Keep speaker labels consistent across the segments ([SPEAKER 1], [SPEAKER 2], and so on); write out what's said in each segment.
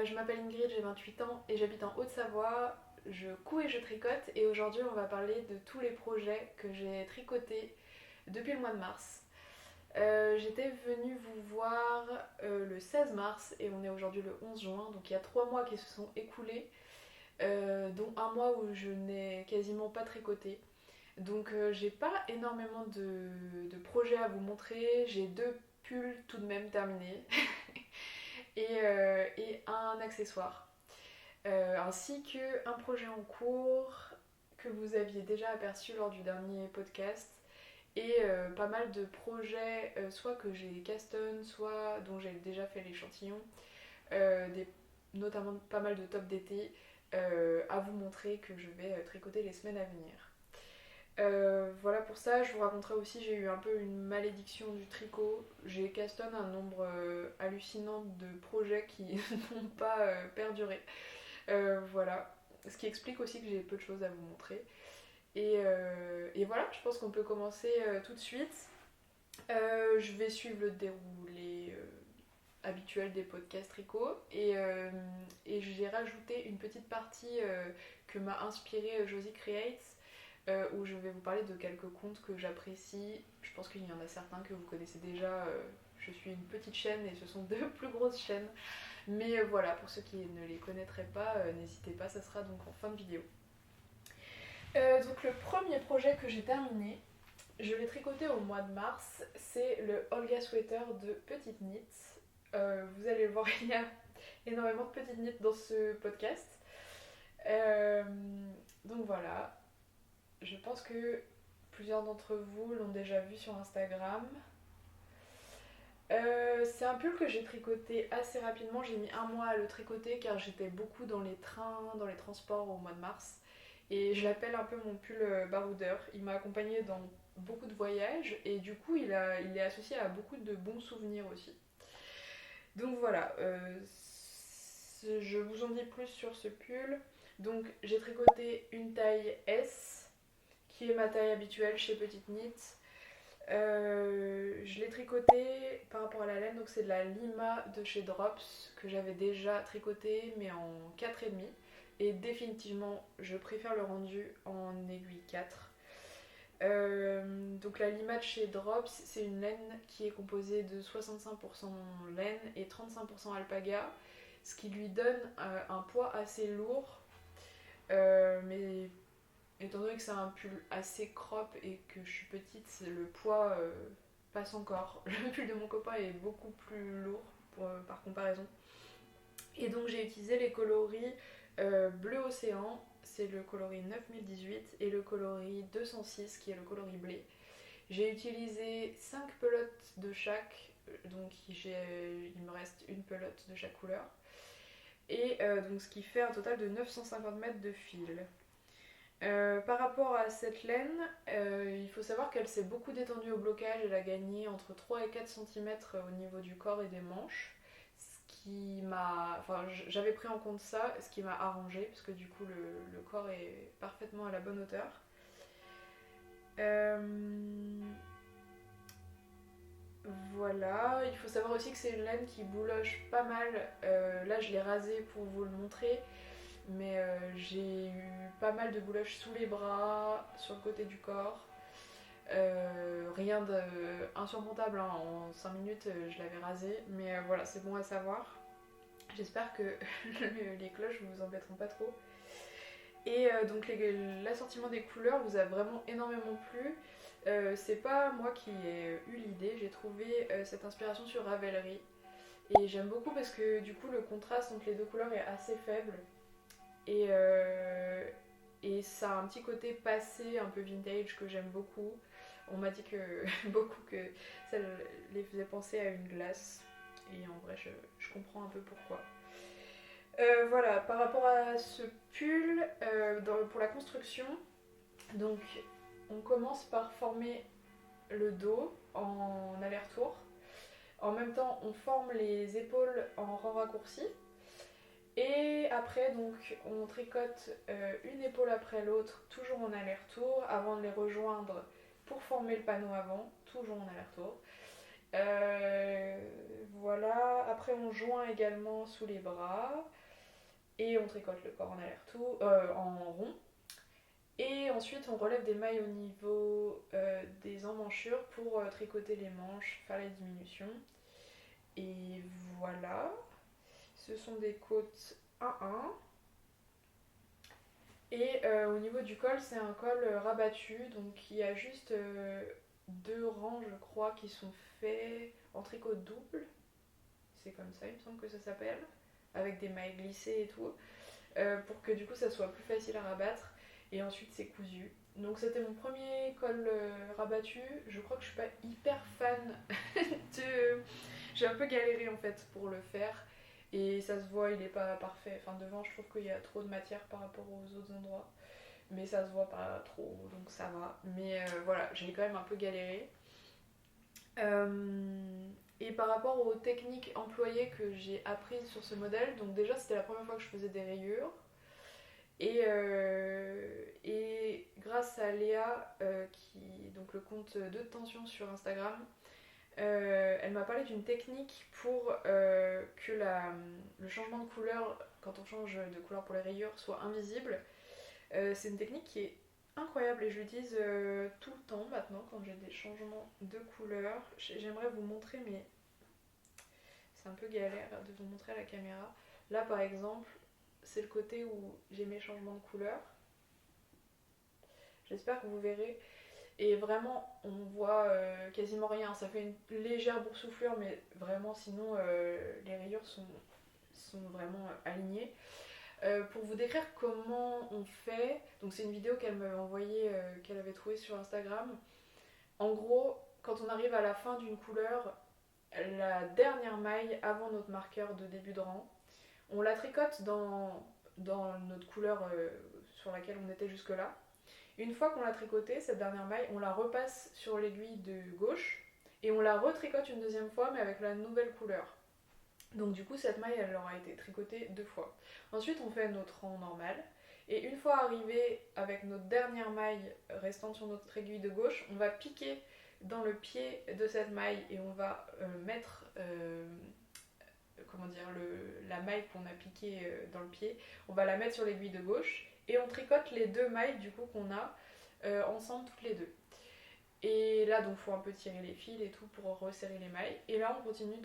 [SPEAKER 1] Je m'appelle Ingrid, j'ai 28 ans et j'habite en Haute-Savoie. Je couds et je tricote et aujourd'hui on va parler de tous les projets que j'ai tricotés depuis le mois de mars. J'étais venue vous voir le 16 mars et on est aujourd'hui le 11 juin, donc il y a 3 mois qui se sont écoulés, dont un mois où je n'ai quasiment pas tricoté. Donc j'ai pas énormément de projets à vous montrer, j'ai 2 pulls tout de même terminés et un accessoire. Ainsi qu'un projet en cours que vous aviez déjà aperçu lors du dernier podcast et pas mal de projets soit que j'ai caston, soit dont j'ai déjà fait l'échantillon, notamment pas mal de tops d'été à vous montrer que je vais tricoter les semaines à venir. Voilà pour ça, je vous raconterai aussi, j'ai eu un peu une malédiction du tricot. J'ai castonné un nombre hallucinant de projets qui n'ont pas perduré. Voilà, ce qui explique aussi que j'ai peu de choses à vous montrer. Et voilà, je pense qu'on peut commencer tout de suite. Je vais suivre le déroulé habituel des podcasts tricot et j'ai rajouté une petite partie que m'a inspirée Josie Creates où je vais vous parler de quelques contes que j'apprécie. Je pense qu'il y en a certains que vous connaissez déjà. Je suis une petite chaîne et ce sont deux plus grosses chaînes. Mais voilà, pour ceux qui ne les connaîtraient pas, n'hésitez pas, ça sera donc en fin de vidéo. Donc le premier projet que j'ai terminé, je l'ai tricoté au mois de mars, c'est le Olga Sweater de Petite Knit. Vous allez le voir, il y a énormément de petites knits dans ce podcast. Donc voilà, je pense que plusieurs d'entre vous l'ont déjà vu sur Instagram. C'est un pull que j'ai tricoté assez rapidement, j'ai mis un mois à le tricoter car j'étais beaucoup dans les trains, dans les transports au mois de mars. Et je l'appelle un peu mon pull baroudeur. Il m'a accompagné dans beaucoup de voyages et du coup il est associé à beaucoup de bons souvenirs aussi. Donc voilà, je vous en dis plus sur ce pull. Donc j'ai tricoté une taille S, qui est ma taille habituelle chez Petite Knit. Je l'ai tricoté par rapport à la laine, donc c'est de la Lima de chez Drops que j'avais déjà tricoté mais en 4,5. Et définitivement, je préfère le rendu en aiguille 4. Donc la Lima de chez Drops, c'est une laine qui est composée de 65% laine et 35% alpaga, ce qui lui donne un poids assez lourd. Mais étant donné que c'est un pull assez crop et que je suis petite, le poids passe encore. Le pull de mon copain est beaucoup plus lourd par comparaison. Et donc j'ai utilisé les coloris bleu océan, c'est le coloris 9018, et le coloris 206 qui est le coloris blé. J'ai utilisé 5 pelotes de chaque, donc il me reste une pelote de chaque couleur. Et donc ce qui fait un total de 950 mètres de fil. Par rapport à cette laine, il faut savoir qu'elle s'est beaucoup détendue au blocage. Elle a gagné entre 3 et 4 cm au niveau du corps et des manches. J'avais pris en compte ça, ce qui m'a arrangé, parce que du coup le corps est parfaitement à la bonne hauteur. Voilà, il faut savoir aussi que c'est une laine qui bouloche pas mal. Là je l'ai rasée pour vous le montrer. Mais j'ai eu pas mal de bouloches sous les bras, sur le côté du corps. Rien d'insurmontable, hein. En 5 minutes je l'avais rasé, mais voilà, c'est bon à savoir. J'espère que les cloches vous embêteront pas trop. Et donc l'assortiment des couleurs vous a vraiment énormément plu. C'est pas moi qui ai eu l'idée, j'ai trouvé cette inspiration sur Ravelry. Et j'aime beaucoup parce que du coup le contraste entre les deux couleurs est assez faible. Et ça a un petit côté passé, un peu vintage que j'aime beaucoup. On m'a dit que beaucoup que ça les faisait penser à une glace. Et en vrai, je comprends un peu pourquoi. Voilà, par rapport à ce pull, pour la construction, donc on commence par former le dos en aller-retour. En même temps, on forme les épaules en rang raccourci. Et après, donc, on tricote une épaule après l'autre, toujours en aller-retour, avant de les rejoindre pour former le panneau avant, toujours en aller-retour. Voilà, après on joint également sous les bras et on tricote le corps en aller-retour, en rond. Et ensuite on relève des mailles au niveau des emmanchures pour tricoter les manches, faire les diminutions. Et voilà, ce sont des côtes 1-1. Et au niveau du col, c'est un col rabattu, donc il y a juste deux rangs, je crois, qui sont faits en tricot double. C'est comme ça, il me semble que ça s'appelle, avec des mailles glissées et tout, pour que du coup ça soit plus facile à rabattre. Et ensuite c'est cousu. Donc c'était mon premier col rabattu. Je crois que je suis pas hyper fan de... J'ai un peu galéré en fait pour le faire. Et ça se voit, il est pas parfait. Enfin devant je trouve qu'il y a trop de matière par rapport aux autres endroits. Mais ça se voit pas trop, donc ça va. Mais voilà, j'ai quand même un peu galéré. Et par rapport aux techniques employées que j'ai apprises sur ce modèle, donc déjà c'était la première fois que je faisais des rayures. Et grâce à Léa, donc le compte de tension sur Instagram, elle m'a parlé d'une technique pour que le changement de couleur, quand on change de couleur pour les rayures, soit invisible. C'est une technique qui est incroyable et je l'utilise tout le temps maintenant quand j'ai des changements de couleur. J'aimerais vous montrer, mais c'est un peu galère de vous montrer à la caméra. Là par exemple, c'est le côté où j'ai mes changements de couleur. J'espère que vous verrez. Et vraiment, on voit quasiment rien. Ça fait une légère boursouflure, mais vraiment, sinon, les rayures sont vraiment alignées. Pour vous décrire comment on fait, donc c'est une vidéo qu'elle m'avait envoyée, qu'elle avait trouvée sur Instagram. En gros, quand on arrive à la fin d'une couleur, la dernière maille avant notre marqueur de début de rang, on la tricote dans notre couleur sur laquelle on était jusque-là. Une fois qu'on l'a tricotée, cette dernière maille, on la repasse sur l'aiguille de gauche et on la retricote une deuxième fois mais avec la nouvelle couleur. Donc du coup cette maille elle aura été tricotée deux fois. Ensuite on fait notre rang normal et une fois arrivé avec notre dernière maille restante sur notre aiguille de gauche, on va piquer dans le pied de cette maille et on va mettre la maille qu'on a piquée dans le pied, on va la mettre sur l'aiguille de gauche et on tricote les deux mailles du coup qu'on a ensemble toutes les deux. Et là donc il faut un peu tirer les fils et tout pour resserrer les mailles. Et là on continue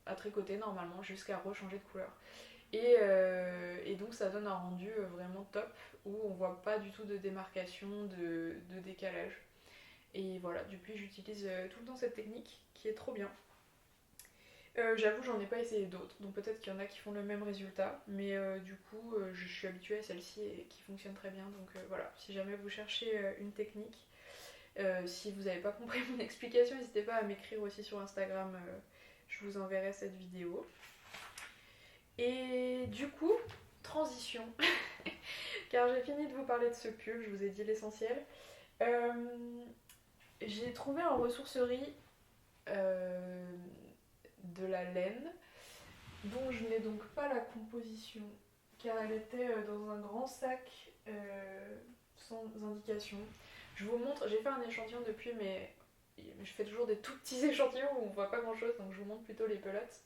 [SPEAKER 1] à tricoter normalement jusqu'à rechanger de couleur. Et donc ça donne un rendu vraiment top où on voit pas du tout de démarcation, de décalage. Et voilà, depuis j'utilise tout le temps cette technique qui est trop bien. J'avoue, j'en ai pas essayé d'autres, donc peut-être qu'il y en a qui font le même résultat, mais du coup, je suis habituée à celle-ci et qui fonctionne très bien. Donc voilà, si jamais vous cherchez une technique, si vous n'avez pas compris mon explication, n'hésitez pas à m'écrire aussi sur Instagram, je vous enverrai cette vidéo. Et du coup, transition, car j'ai fini de vous parler de ce pull, je vous ai dit l'essentiel. J'ai trouvé en ressourcerie de la laine, dont je n'ai donc pas la composition, car elle était dans un grand sac sans indication. Je vous montre, j'ai fait un échantillon depuis, mais je fais toujours des tout petits échantillons où on voit pas grand chose, donc je vous montre plutôt les pelotes.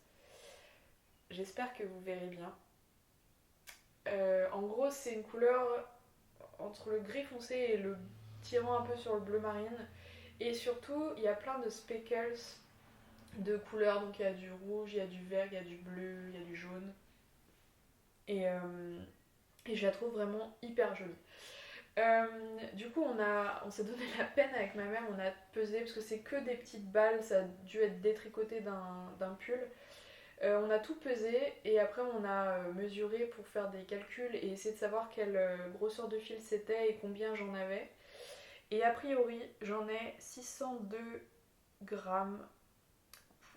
[SPEAKER 1] J'espère que vous verrez bien. En gros, c'est une couleur entre le gris foncé et le tirant un peu sur le bleu marine. Et surtout, il y a plein de speckles de couleurs. Donc il y a du rouge, il y a du vert, il y a du bleu, il y a du jaune. Et je la trouve vraiment hyper jolie. Du coup, on s'est donné la peine avec ma mère, on a pesé, parce que c'est que des petites balles, ça a dû être détricoté d'un pull. On a tout pesé et après on a mesuré pour faire des calculs et essayer de savoir quelle grosseur de fil c'était et combien j'en avais. Et a priori, j'en ai 602 grammes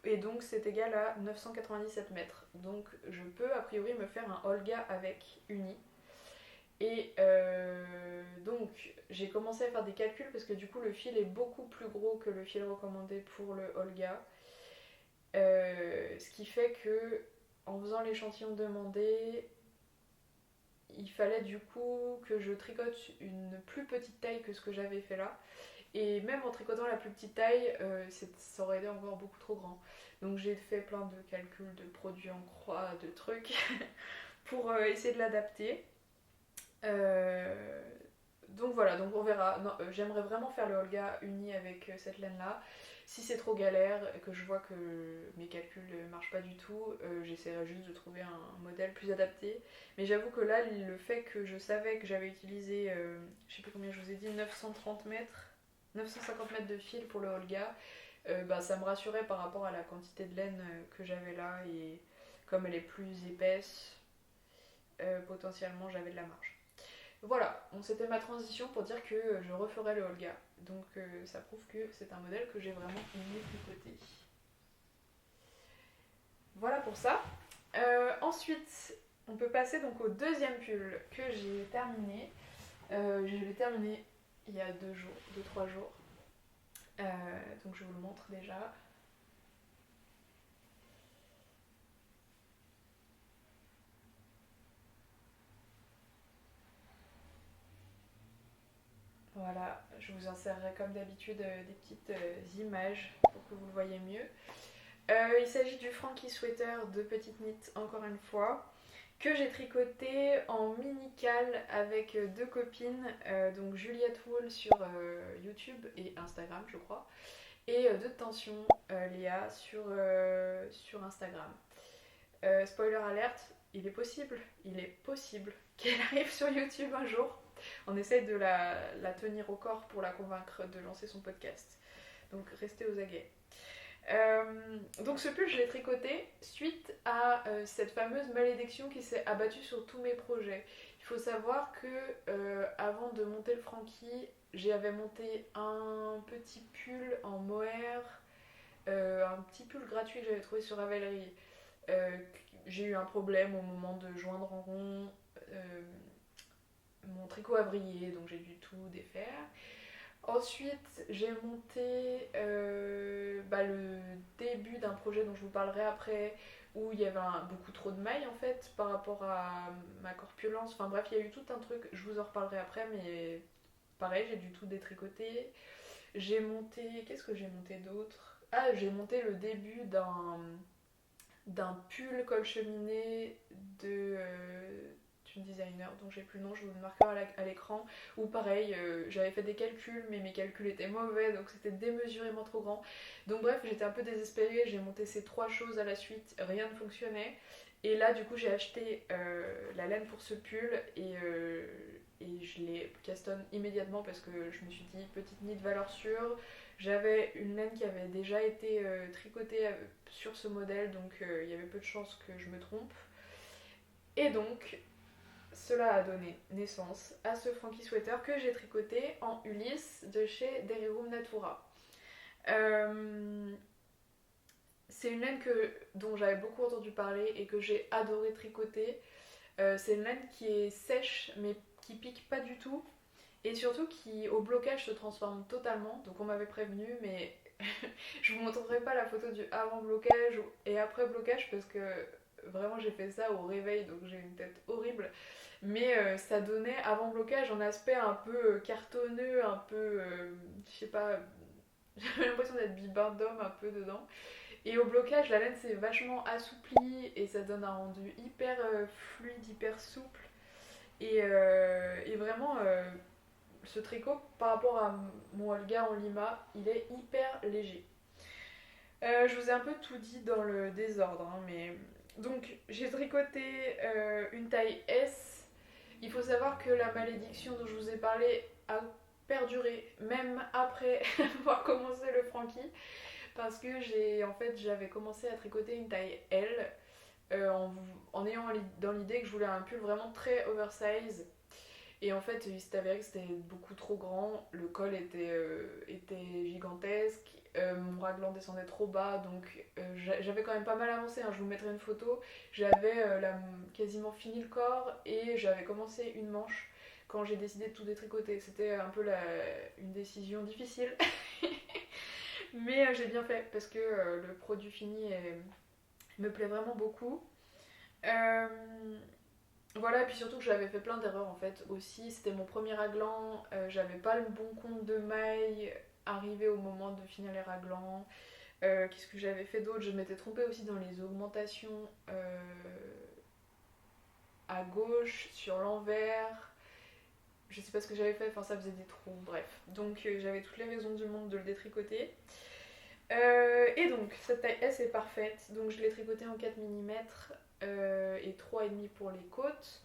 [SPEAKER 1] et donc c'est égal à 997 mètres. Donc je peux a priori me faire un Olga avec uni. Et donc j'ai commencé à faire des calculs parce que du coup le fil est beaucoup plus gros que le fil recommandé pour le Olga. Ce qui fait que en faisant l'échantillon demandé, il fallait du coup que je tricote une plus petite taille que ce que j'avais fait là. Et même en tricotant la plus petite taille, ça aurait été encore beaucoup trop grand. Donc j'ai fait plein de calculs de produits en croix, de trucs, pour essayer de l'adapter. Euh, donc voilà, donc on verra. Non, j'aimerais vraiment faire le Olga uni avec cette laine-là. Si c'est trop galère et que je vois que mes calculs ne marchent pas du tout, j'essaierai juste de trouver un modèle plus adapté. Mais j'avoue que là, le fait que je savais que j'avais utilisé, je sais plus combien je vous ai dit, 930 mètres, 950 mètres de fil pour le Olga, bah, ça me rassurait par rapport à la quantité de laine que j'avais là. Et comme elle est plus épaisse, potentiellement j'avais de la marge. Voilà, bon, c'était ma transition pour dire que je referai le Olga. Donc ça prouve que c'est un modèle que j'ai vraiment aimé tricoter. Voilà pour ça. Ensuite, on peut passer donc au deuxième pull que j'ai terminé. Je l'ai terminé il y a 2-3 jours. Donc je vous le montre déjà. Voilà, je vous insérerai comme d'habitude des petites images pour que vous le voyez mieux. Il s'agit du Frankie Sweater de Petite Knit, encore une fois, que j'ai tricoté en mini-cale avec deux copines, donc Juliette Wool sur YouTube et Instagram, je crois, et de Tension, Léa, sur Instagram. Spoiler alerte, il est possible qu'elle arrive sur YouTube un jour. On essaie de la tenir au corps pour la convaincre de lancer son podcast. Donc restez aux aguets. Donc ce pull je l'ai tricoté suite à cette fameuse malédiction qui s'est abattue sur tous mes projets. Il faut savoir que avant de monter le Frankie, j'avais monté un petit pull en mohair, un petit pull gratuit que j'avais trouvé sur Ravelry. J'ai eu un problème au moment de joindre en rond, mon tricot a brillé donc j'ai dû tout défaire. Ensuite, j'ai monté le début d'un projet dont je vous parlerai après, où il y avait beaucoup trop de mailles en fait par rapport à ma corpulence. Enfin bref, il y a eu tout un truc, je vous en reparlerai après, mais pareil, j'ai dû tout détricoter. J'ai monté. Qu'est-ce que j'ai monté d'autre? Ah, j'ai monté le début d'un pull col cheminée d'une designer dont j'ai plus le nom, je vous le marquerai à l'écran, où pareil, j'avais fait des calculs, mais mes calculs étaient mauvais, donc c'était démesurément trop grand. Donc bref, j'étais un peu désespérée, j'ai monté ces trois choses à la suite, rien ne fonctionnait. Et là, du coup, j'ai acheté la laine pour ce pull et je l'ai castonne immédiatement parce que je me suis dit, petite nid de valeur sûre. J'avais une laine qui avait déjà été tricotée sur ce modèle, donc il y avait peu de chances que je me trompe. Et donc, cela a donné naissance à ce Frankie Sweater que j'ai tricoté en Ulysse de chez Derirum Natura. C'est une laine dont j'avais beaucoup entendu parler et que j'ai adoré tricoter. C'est une laine qui est sèche mais qui pique pas du tout et surtout qui au blocage se transforme totalement. Donc on m'avait prévenu, mais je vous montrerai pas la photo du avant blocage et après blocage parce que vraiment j'ai fait ça au réveil donc j'ai une tête horrible. Mais ça donnait avant blocage un aspect un peu cartonneux, un peu, je sais pas, j'avais l'impression d'être bibin d'homme un peu dedans. Et au blocage, la laine s'est vachement assouplie et ça donne un rendu hyper fluide, hyper souple. Et vraiment, ce tricot, par rapport à mon Olga en Lima, il est hyper léger. Je vous ai un peu tout dit dans le désordre, hein, mais... Donc, j'ai tricoté une taille S. Il faut savoir que la malédiction dont je vous ai parlé a perduré, même après avoir commencé le Frankie. Parce que j'avais commencé à tricoter une taille L en ayant dans l'idée que je voulais un pull vraiment très oversize. Et en fait, il s'est avéré que c'était beaucoup trop grand, le col était gigantesque, mon raglan descendait trop bas, donc j'avais quand même pas mal avancé, hein, je vous mettrai une photo. J'avais quasiment fini le corps et j'avais commencé une manche quand j'ai décidé de tout détricoter. C'était un peu une décision difficile. Mais j'ai bien fait parce que le produit fini me plaît vraiment beaucoup. Voilà, et puis surtout que j'avais fait plein d'erreurs en fait aussi. C'était mon premier raglan, j'avais pas le bon compte de mailles arrivé au moment de finir les raglans. Qu'est-ce que j'avais fait d'autre? Je m'étais trompée aussi dans les augmentations à gauche, sur l'envers. Je sais pas ce que j'avais fait, enfin ça faisait des trous, bref. Donc j'avais toutes les raisons du monde de le détricoter. Et donc cette taille S est parfaite, donc je l'ai tricoté en 4 mm et 3,5 pour les côtes.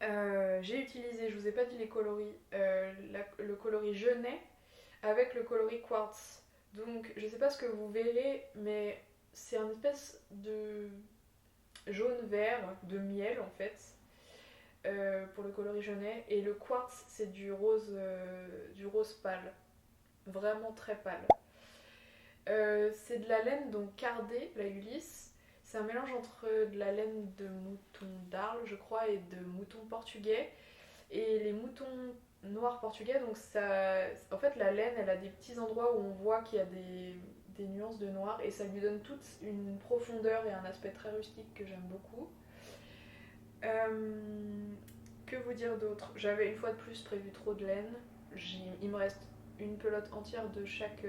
[SPEAKER 1] J'ai utilisé, je vous ai pas dit les coloris, le coloris Genet avec le coloris Quartz. Donc je sais pas ce que vous verrez, mais c'est un espèce de jaune-vert, de miel en fait, pour le coloris Genet. Et le Quartz c'est du rose pâle, vraiment très pâle. C'est de la laine donc cardée, la Ulysse. C'est un mélange entre de la laine de mouton d'Arles, je crois, et de mouton portugais. Et les moutons noirs portugais, donc ça. En fait, la laine, elle a des petits endroits où on voit qu'il y a des nuances de noir et ça lui donne toute une profondeur et un aspect très rustique que j'aime beaucoup. Que vous dire d'autre? J'avais une fois de plus prévu trop de laine. Il me reste une pelote entière de chaque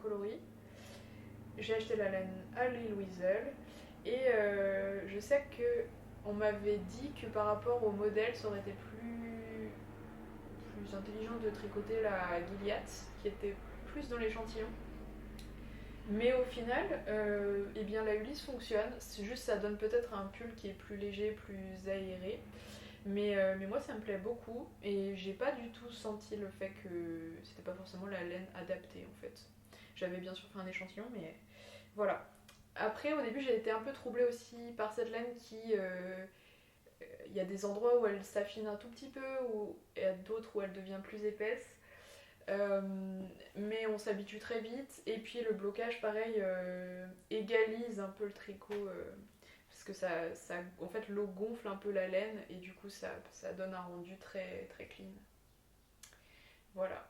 [SPEAKER 1] coloris. J'ai acheté la laine à l'île Weasel et je sais que on m'avait dit que par rapport au modèle, ça aurait été plus intelligent de tricoter la Gilliatt, qui était plus dans l'échantillon. Mais au final, eh bien, la Ulysse fonctionne. C'est juste ça donne peut-être un pull qui est plus léger, plus aéré. Mais moi, ça me plaît beaucoup et j'ai pas du tout senti le fait que c'était pas forcément la laine adaptée en fait. J'avais bien sûr fait un échantillon, mais voilà. Après, au début, j'ai été un peu troublée aussi par cette laine qui. Il y a des endroits où elle s'affine un tout petit peu, et d'autres où elle devient plus épaisse. Euh, mais on s'habitue très vite. Et puis le blocage, pareil, égalise un peu le tricot. Parce que en fait, l'eau gonfle un peu la laine et du coup, ça donne un rendu très, très clean. Voilà.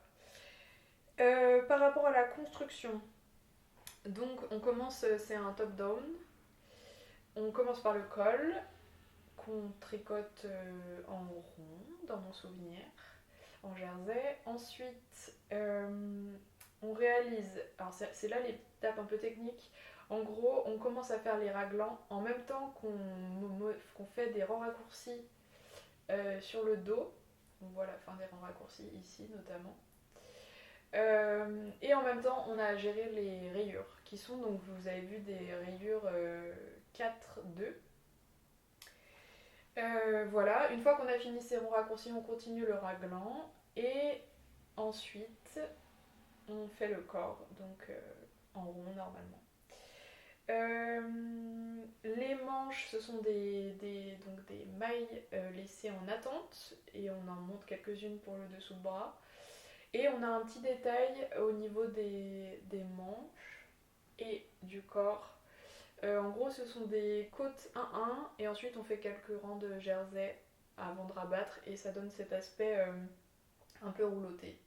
[SPEAKER 1] Par rapport à la construction, donc on commence, c'est un top-down. On commence par le col, qu'on tricote en rond, dans mon souvenir, en jersey. Ensuite, on réalise, alors c'est là l'étape un peu technique. En gros, on commence à faire les raglans en même temps qu'on fait des rangs raccourcis sur le dos. On voit la fin des rangs raccourcis ici notamment. Et en même temps, on a à gérer les rayures, qui sont donc, vous avez vu, des rayures 4-2. Voilà, une fois qu'on a fini ces ronds raccourcis, on continue le raglan et ensuite on fait le corps, donc en rond normalement. Les manches, ce sont donc des mailles laissées en attente et on en monte quelques-unes pour le dessous de bras. Et on a un petit détail au niveau des manches et du corps. En gros, ce sont des côtes 1-1 et ensuite on fait quelques rangs de jersey avant de rabattre et ça donne cet aspect un peu rouloté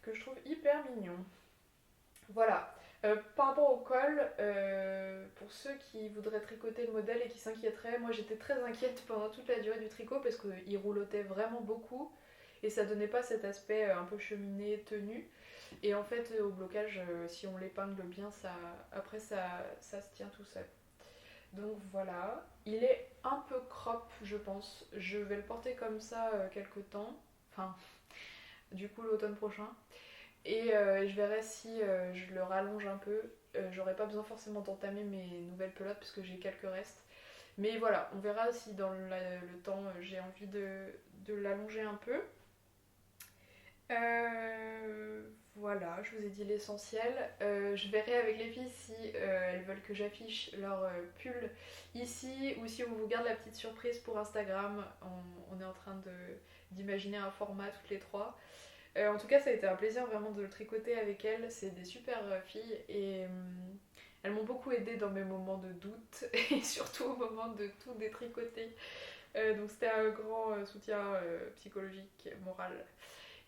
[SPEAKER 1] que je trouve hyper mignon. Voilà. Par rapport au col, pour ceux qui voudraient tricoter le modèle et qui s'inquiéteraient, moi j'étais très inquiète pendant toute la durée du tricot parce qu'il roulotait vraiment beaucoup et ça donnait pas cet aspect un peu cheminé, tenu. Et en fait, au blocage, si on l'épingle bien, après ça se tient tout seul. Donc voilà, il est un peu crop, je pense. Je vais le porter comme ça quelques temps, enfin, du coup l'automne prochain. Et je verrai si je le rallonge un peu. J'aurai pas besoin forcément d'entamer mes nouvelles pelotes parce que j'ai quelques restes. Mais voilà, on verra si dans le temps j'ai envie de l'allonger un peu. Voilà, je vous ai dit l'essentiel. Je verrai avec les filles si elles veulent que j'affiche leur pull ici ou si on vous garde la petite surprise pour Instagram. On est en train d'imaginer un format toutes les trois. En tout cas, ça a été un plaisir vraiment de le tricoter avec elles. C'est des super filles et elles m'ont beaucoup aidée dans mes moments de doute et surtout au moment de tout détricoter. Donc c'était un grand soutien psychologique, moral.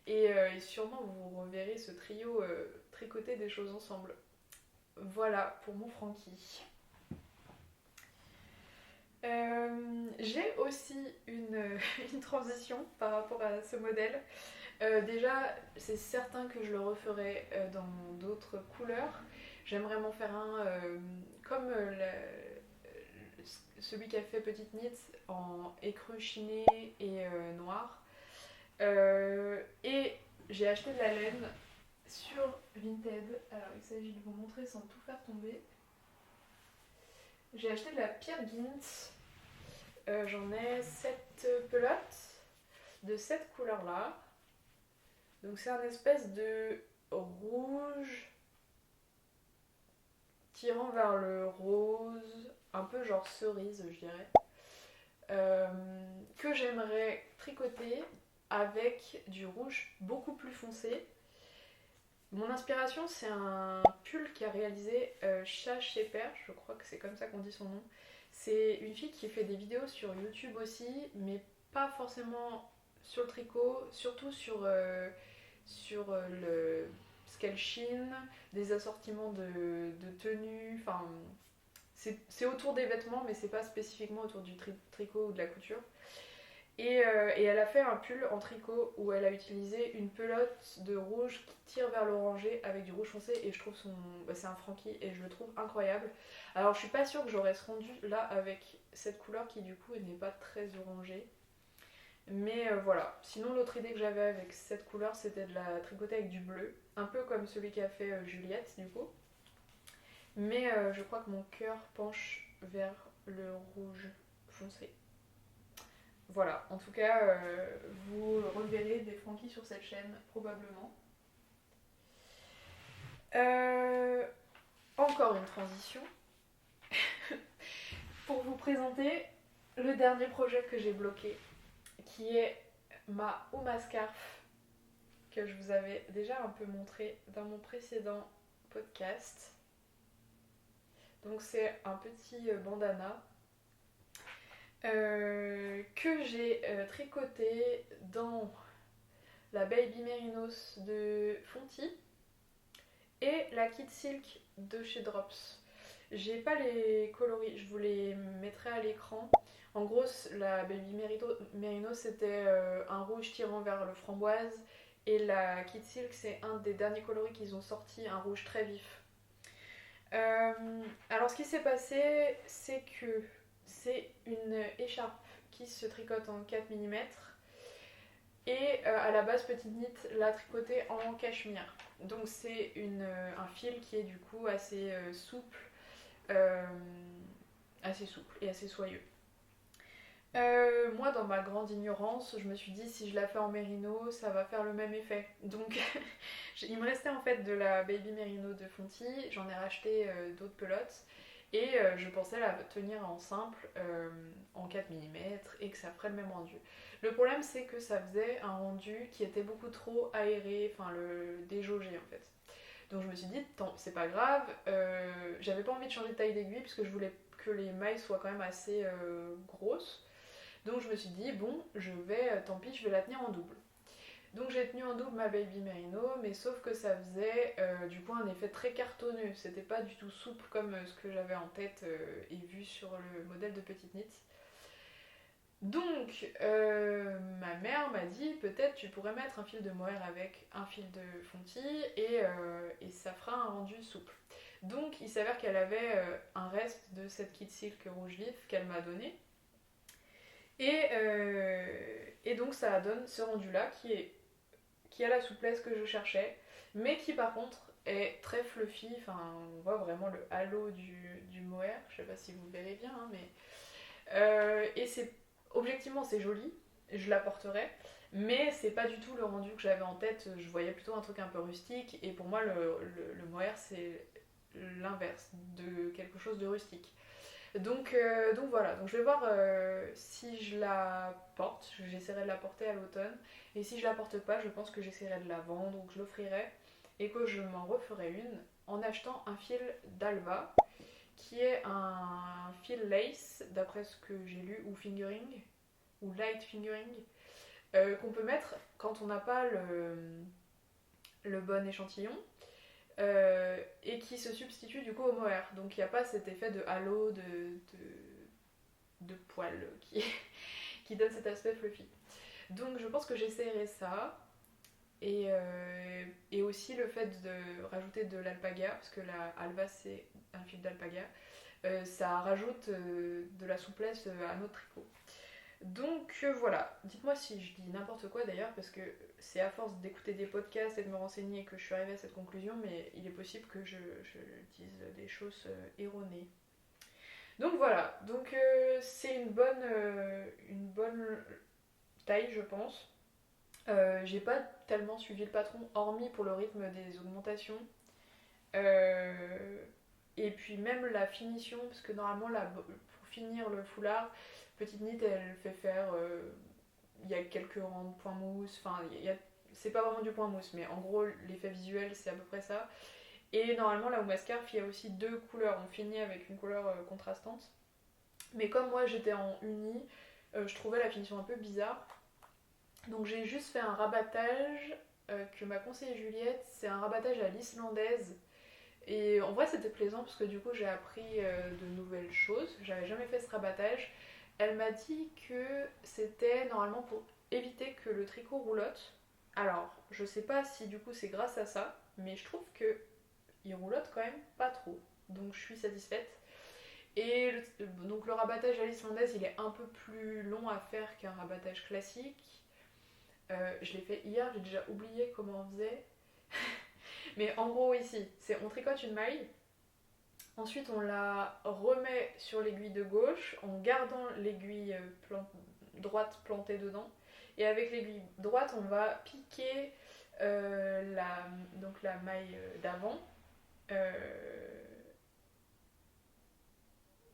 [SPEAKER 1] Et sûrement vous reverrez ce trio tricoter des choses ensemble. Voilà pour mon Francky. J'ai aussi une transition par rapport à ce modèle. Déjà, c'est certain que je le referai dans d'autres couleurs. J'aimerais m'en faire un comme celui qu'a fait Petite Knit en écru chiné et noir. Et j'ai acheté de la laine sur Vinted. Alors, il s'agit de vous montrer sans tout faire tomber. J'ai acheté de la Peer Gynt. J'en ai 7 pelotes de cette couleur-là. Donc c'est un espèce de rouge tirant vers le rose, un peu genre cerise, je dirais, que j'aimerais tricoter avec du rouge beaucoup plus foncé. Mon inspiration, c'est un pull qu'a réalisé Cha Sheper, je crois que c'est comme ça qu'on dit son nom. C'est une fille qui fait des vidéos sur YouTube aussi, mais pas forcément sur le tricot, surtout sur ce qu'elle chine, des assortiments de tenues, enfin c'est autour des vêtements mais c'est pas spécifiquement autour du tricot ou de la couture. Et elle a fait un pull en tricot où elle a utilisé une pelote de rouge qui tire vers l'orangé avec du rouge foncé et je trouve c'est un Frankie et je le trouve incroyable. Alors je suis pas sûre que j'aurais ce rendu là avec cette couleur qui du coup n'est pas très orangée. Mais voilà, sinon l'autre idée que j'avais avec cette couleur c'était de la tricoter avec du bleu, un peu comme celui qu'a fait Juliette du coup. Mais je crois que mon cœur penche vers le rouge foncé. Voilà, en tout cas, vous reverrez des Frankies sur cette chaîne probablement. Encore une transition pour vous présenter le dernier projet que j'ai bloqué, qui est ma Uma Scarf, que je vous avais déjà un peu montré dans mon précédent podcast. Donc c'est un petit bandana que j'ai tricoté dans la Baby Merinos de Fonty et la Kid Silk de chez Drops. J'ai pas les coloris, je vous les mettrai à l'écran. En gros, la Baby Merinos c'était un rouge tirant vers le framboise et la Kid Silk c'est un des derniers coloris qu'ils ont sorti, un rouge très vif. Alors ce qui s'est passé, c'est que c'est une écharpe qui se tricote en 4 mm et à la base Petite Knit l'a tricotée en cachemire. Donc c'est un fil qui est du coup euh, assez souple et assez soyeux. Moi, dans ma grande ignorance, je me suis dit si je la fais en mérino, ça va faire le même effet. Donc, il me restait en fait de la Baby Merino de Fonty, j'en ai racheté d'autres pelotes et je pensais la tenir en simple en 4 mm et que ça ferait le même rendu. Le problème, c'est que ça faisait un rendu qui était beaucoup trop aéré, enfin le déjaugé en fait. Donc, je me suis dit, tant, c'est pas grave, j'avais pas envie de changer de taille d'aiguille puisque je voulais que les mailles soient quand même assez grosses. Donc je me suis dit, bon, tant pis, je vais la tenir en double. Donc j'ai tenu en double ma Baby Merino, mais sauf que ça faisait du coup un effet très cartonneux. C'était pas du tout souple comme ce que j'avais en tête et vu sur le modèle de Petite Knit. Donc ma mère m'a dit, peut-être tu pourrais mettre un fil de mohair avec un fil de Fonty et ça fera un rendu souple. Donc il s'avère qu'elle avait un reste de cette Kid Silk rouge vif qu'elle m'a donné. Et donc ça donne ce rendu là qui a la souplesse que je cherchais, mais qui par contre est très fluffy, enfin on voit vraiment le halo du mohair, je sais pas si vous verrez bien, hein, mais et objectivement c'est joli, je la porterai, mais c'est pas du tout le rendu que j'avais en tête, je voyais plutôt un truc un peu rustique, et pour moi le mohair c'est l'inverse de quelque chose de rustique. Donc voilà, donc je vais voir si je la porte, j'essaierai de la porter à l'automne, et si je la porte pas, je pense que j'essaierai de la vendre ou que je l'offrirai, et que je m'en referai une en achetant un fil d'Alva, qui est un fil lace, d'après ce que j'ai lu, ou fingering, ou light fingering, qu'on peut mettre quand on n'a pas le bon échantillon. Et qui se substitue du coup au mohair. Donc il n'y a pas cet effet de halo, de poils qui donne cet aspect fluffy. Donc je pense que j'essaierai ça. Et aussi le fait de rajouter de l'alpaga, parce que la alva c'est un fil d'alpaga, ça rajoute de la souplesse à notre tricot. Donc voilà, dites-moi si je dis n'importe quoi d'ailleurs, parce que c'est à force d'écouter des podcasts et de me renseigner que je suis arrivée à cette conclusion, mais il est possible que je dise des choses erronées. Donc voilà, donc c'est une bonne taille je pense. J'ai pas tellement suivi le patron, hormis pour le rythme des augmentations. Et puis même la finition, parce que normalement pour finir le foulard, Petite Knit elle fait faire, il y a quelques rangs de point mousse, enfin c'est pas vraiment du point mousse, mais en gros l'effet visuel c'est à peu près ça. Et normalement là au mascarf il y a aussi deux couleurs, on finit avec une couleur contrastante. Mais comme moi j'étais en uni, je trouvais la finition un peu bizarre. Donc j'ai juste fait un rabattage que m'a conseillé Juliette, c'est un rabattage à l'islandaise. Et en vrai c'était plaisant parce que du coup j'ai appris de nouvelles choses, j'avais jamais fait ce rabattage. Elle m'a dit que c'était normalement pour éviter que le tricot roulotte. Alors je sais pas si du coup c'est grâce à ça, mais je trouve que il roulotte quand même pas trop. Donc je suis satisfaite. Et donc le rabattage à l'islandaise il est un peu plus long à faire qu'un rabattage classique. Je l'ai fait hier, j'ai déjà oublié comment on faisait. Mais en gros ici, c'est on tricote une maille, ensuite on la remet sur l'aiguille de gauche en gardant l'aiguille droite plantée dedans. Et avec l'aiguille droite, on va piquer donc la maille d'avant.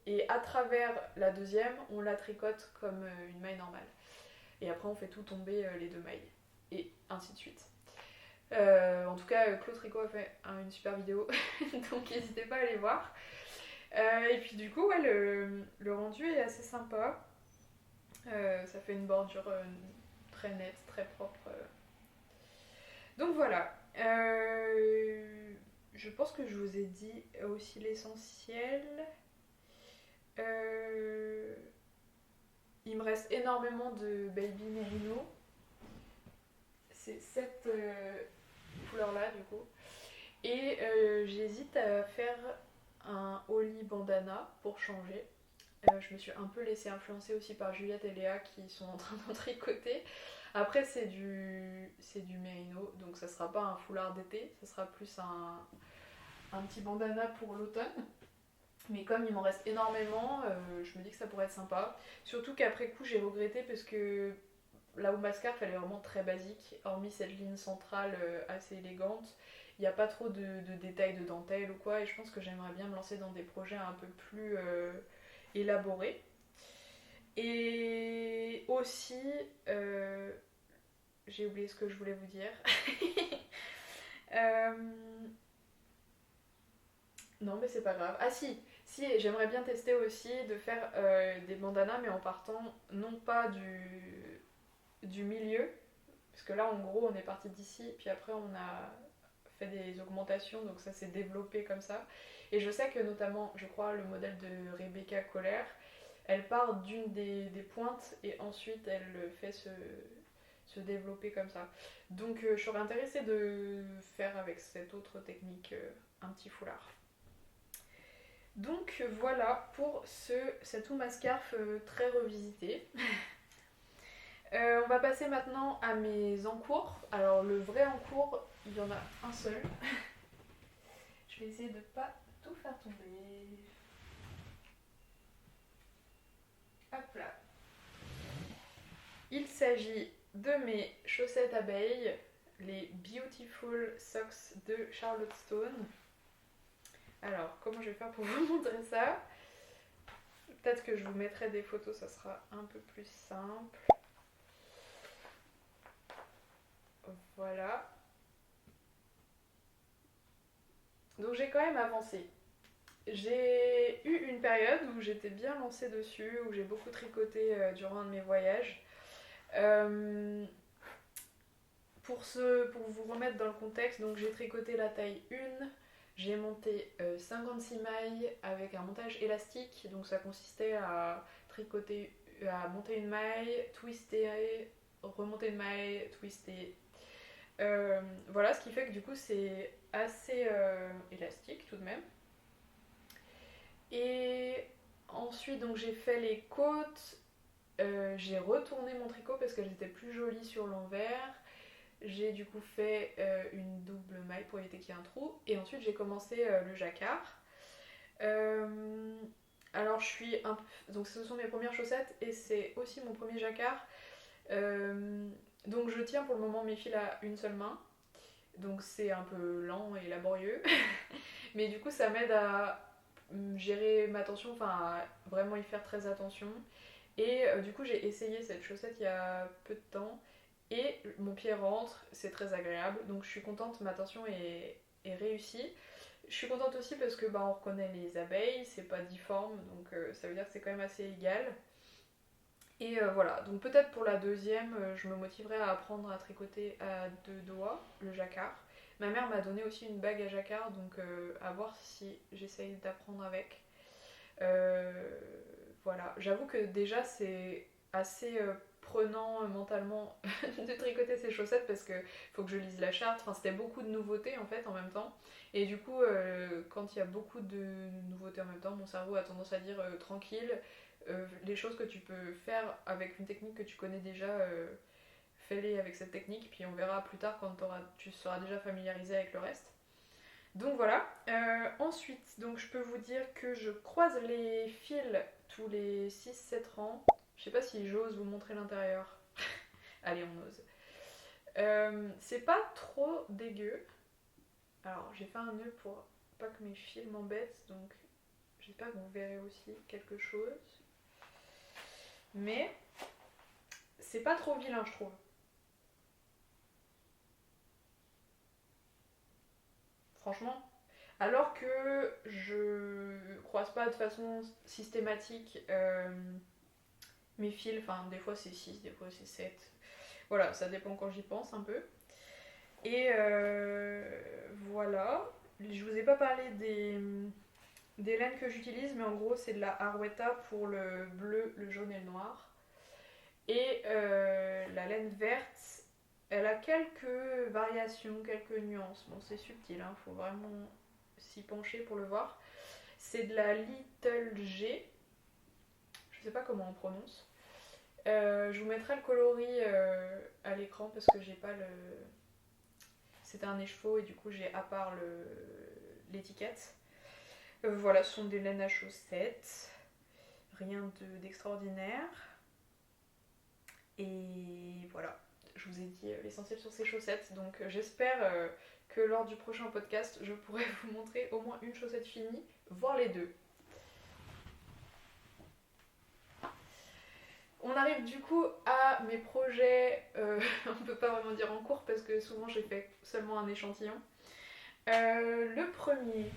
[SPEAKER 1] Et à travers la deuxième, on la tricote comme une maille normale. Et après, on fait tout tomber les deux mailles. Et ainsi de suite. En tout cas, Claude Tricot a fait une super vidéo, donc n'hésitez pas à aller voir. Et puis du coup, ouais, le rendu est assez sympa. Ça fait une bordure très nette, très propre. Donc voilà. Je pense que je vous ai dit aussi l'essentiel. Il me reste énormément de Baby Merino. C'est cette couleur-là du coup. Et j'hésite à faire un holly bandana pour changer. Je me suis un peu laissée influencer aussi par Juliette et Léa qui sont en train d'en tricoter. Après c'est du mérino, donc ça sera pas un foulard d'été, ça sera plus un petit bandana pour l'automne. Mais comme il m'en reste énormément, je me dis que ça pourrait être sympa. Surtout qu'après coup j'ai regretté parce que la houppe mascarpe elle est vraiment très basique, hormis cette ligne centrale assez élégante. Il n'y a pas trop de détails de dentelle ou quoi, et je pense que j'aimerais bien me lancer dans des projets un peu plus élaborés. Et aussi, j'ai oublié ce que je voulais vous dire. Euh, Non, mais c'est pas grave. Ah si, j'aimerais bien tester aussi de faire des bandanas, mais en partant non pas du milieu, parce que là en gros on est parti d'ici, puis après on a fait des augmentations, donc ça s'est développé comme ça. Et je sais que notamment, je crois, le modèle de Rebecca Kohler, elle part d'une des pointes et ensuite elle fait se développer comme ça. Donc je serais intéressée de faire avec cette autre technique un petit foulard. Donc voilà pour cette houppe mascarf très revisité. On va passer maintenant à mes encours. Alors le vrai encours, il y en a un seul. Je vais essayer de ne pas tout faire tomber. Hop là. Il s'agit de mes chaussettes abeilles, les Beautiful Socks de Charlotte Stone. Alors, comment je vais faire pour vous montrer ça? Peut-être que je vous mettrai des photos, ça sera un peu plus simple. Voilà. Donc j'ai quand même avancé. J'ai eu une période où j'étais bien lancée dessus, où j'ai beaucoup tricoté durant un de mes voyages. Pour vous remettre dans le contexte, donc j'ai tricoté la taille 1, j'ai monté 56 mailles avec un montage élastique, donc ça consistait à tricoter, à monter une maille, twister, remonter une maille, twister. Voilà, ce qui fait que du coup c'est assez élastique tout de même. Et ensuite donc j'ai fait les côtes, j'ai retourné mon tricot parce qu'elles étaient plus jolies sur l'envers. J'ai du coup fait une double maille pour éviter qu'il y ait un trou. Et ensuite j'ai commencé le jacquard. Alors je suis un peu... Donc ce sont mes premières chaussettes et c'est aussi mon premier jacquard. Donc je tiens pour le moment mes fils à une seule main. Donc c'est un peu lent et laborieux. Mais du coup ça m'aide à gérer ma tension, enfin à vraiment y faire très attention. Et du coup j'ai essayé cette chaussette il y a peu de temps. Et mon pied rentre, c'est très agréable. Donc je suis contente, ma tension est réussie. Je suis contente aussi parce que on reconnaît les abeilles, c'est pas difforme, donc ça veut dire que c'est quand même assez égal. Et voilà, donc peut-être pour la deuxième, je me motiverai à apprendre à tricoter à deux doigts, le jacquard. Ma mère m'a donné aussi une bague à jacquard, donc à voir si j'essaye d'apprendre avec. Euh, voilà, j'avoue que déjà c'est assez prenant mentalement de tricoter ces chaussettes parce que faut que je lise la charte. Enfin, c'était beaucoup de nouveautés en fait en même temps. Et du coup, quand il y a beaucoup de nouveautés en même temps, mon cerveau a tendance à dire tranquille, les choses que tu peux faire avec une technique que tu connais déjà, fais-les avec cette technique, puis on verra plus tard quand tu seras déjà familiarisé avec le reste. Donc voilà. Ensuite, donc je peux vous dire que je croise les fils tous les 6-7 ans. Je sais pas si j'ose vous montrer l'intérieur. Allez, on ose. C'est pas trop dégueu. Alors, j'ai fait un nœud pour pas que mes fils m'embêtent, donc j'espère que vous verrez aussi quelque chose. Mais c'est pas trop vilain, je trouve. Franchement. Alors que je croise pas de façon systématique mes fils, enfin des fois c'est 6, des fois c'est 7. Voilà, ça dépend quand j'y pense un peu. Et voilà, je vous ai pas parlé des laines que j'utilise, mais en gros c'est de la Harwetta pour le bleu, le jaune et le noir. Et la laine verte, elle a quelques variations, quelques nuances. Bon, c'est subtil, hein, faut vraiment s'y pencher pour le voir. C'est de la Little G, je sais pas comment on prononce. Je vous mettrai le coloris à l'écran parce que j'ai pas le. C'était un écheveau et du coup j'ai à part l'étiquette. Voilà, ce sont des laines à chaussettes. Rien d'extraordinaire. Et voilà, je vous ai dit l'essentiel sur ces chaussettes. Donc j'espère que lors du prochain podcast, je pourrai vous montrer au moins une chaussette finie, voire les deux. On arrive du coup à mes projets, on peut pas vraiment dire en cours parce que souvent j'ai fait seulement un échantillon. Le premier.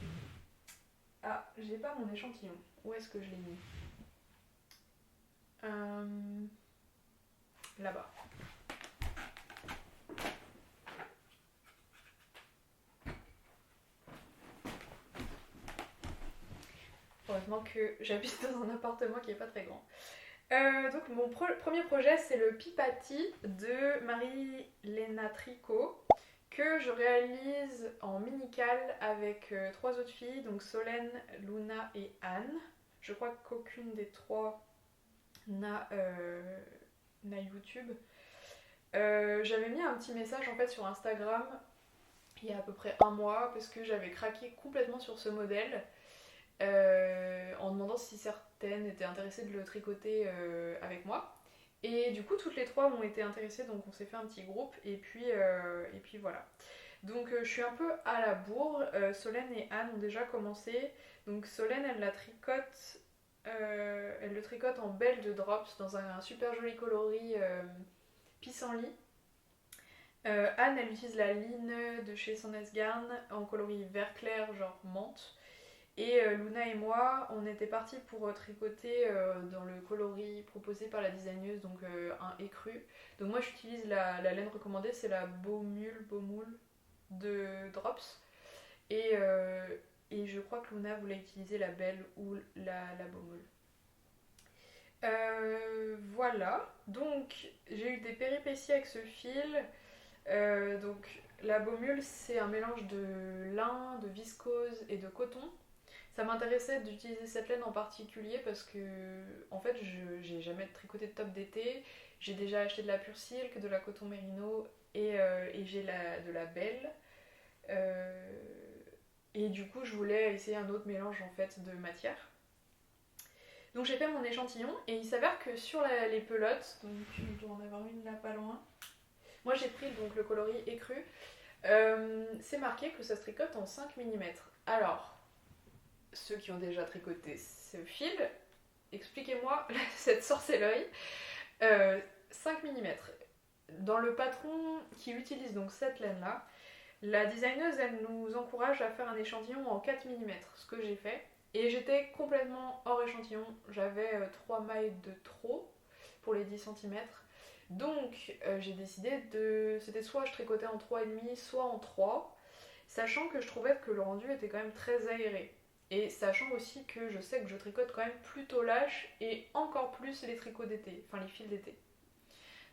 [SPEAKER 1] Ah, j'ai pas mon échantillon. Où est-ce que je l'ai mis Là-bas. Heureusement que j'habite dans un appartement qui est pas très grand. Donc mon premier projet c'est le Pipati de Marie-Léna Tricot que je réalise en mini-cale avec trois autres filles, donc Solène, Luna et Anne. Je crois qu'aucune des trois n'a YouTube. J'avais mis un petit message en fait sur Instagram il y a à peu près un mois parce que j'avais craqué complètement sur ce modèle. En demandant si certaines étaient intéressées de le tricoter avec moi. Et du coup, toutes les trois ont été intéressées, donc on s'est fait un petit groupe, et puis voilà. Donc je suis un peu à la bourre. Solène et Anne ont déjà commencé. Donc Solène, elle le tricote en belle de drops dans un super joli coloris pissenlit. Anne, elle utilise la Line de chez Sandnesgarn en coloris vert clair, genre menthe. Et Luna et moi, on était partis pour tricoter dans le coloris proposé par la designeuse, donc un écru. Donc moi j'utilise la laine recommandée, c'est la Beaumoule de Drops. Et je crois que Luna voulait utiliser la Belle ou la Beaumoule. Voilà, donc j'ai eu des péripéties avec ce fil. Donc la baumule, c'est un mélange de lin, de viscose et de coton. Ça m'intéressait d'utiliser cette laine en particulier parce que en fait j'ai jamais tricoté de top d'été. J'ai déjà acheté de la pure silk, de la coton mérino et j'ai de la belle. Euh, et du coup je voulais essayer un autre mélange en fait de matière. Donc j'ai fait mon échantillon et il s'avère que sur les pelotes, donc je dois en avoir une là pas loin. Moi j'ai pris donc le coloris écru. C'est marqué que ça se tricote en 5 mm. Alors, ceux qui ont déjà tricoté ce fil, expliquez-moi cette sorcellerie. 5 mm. Dans le patron qui utilise donc cette laine-là, la designeuse, elle nous encourage à faire un échantillon en 4 mm, ce que j'ai fait. Et j'étais complètement hors échantillon. J'avais 3 mailles de trop pour les 10 cm. Donc j'ai décidé de... C'était soit je tricotais en 3,5, soit en 3, sachant que je trouvais que le rendu était quand même très aéré. Et sachant aussi que je sais que je tricote quand même plutôt lâche et encore plus les tricots d'été, enfin les fils d'été.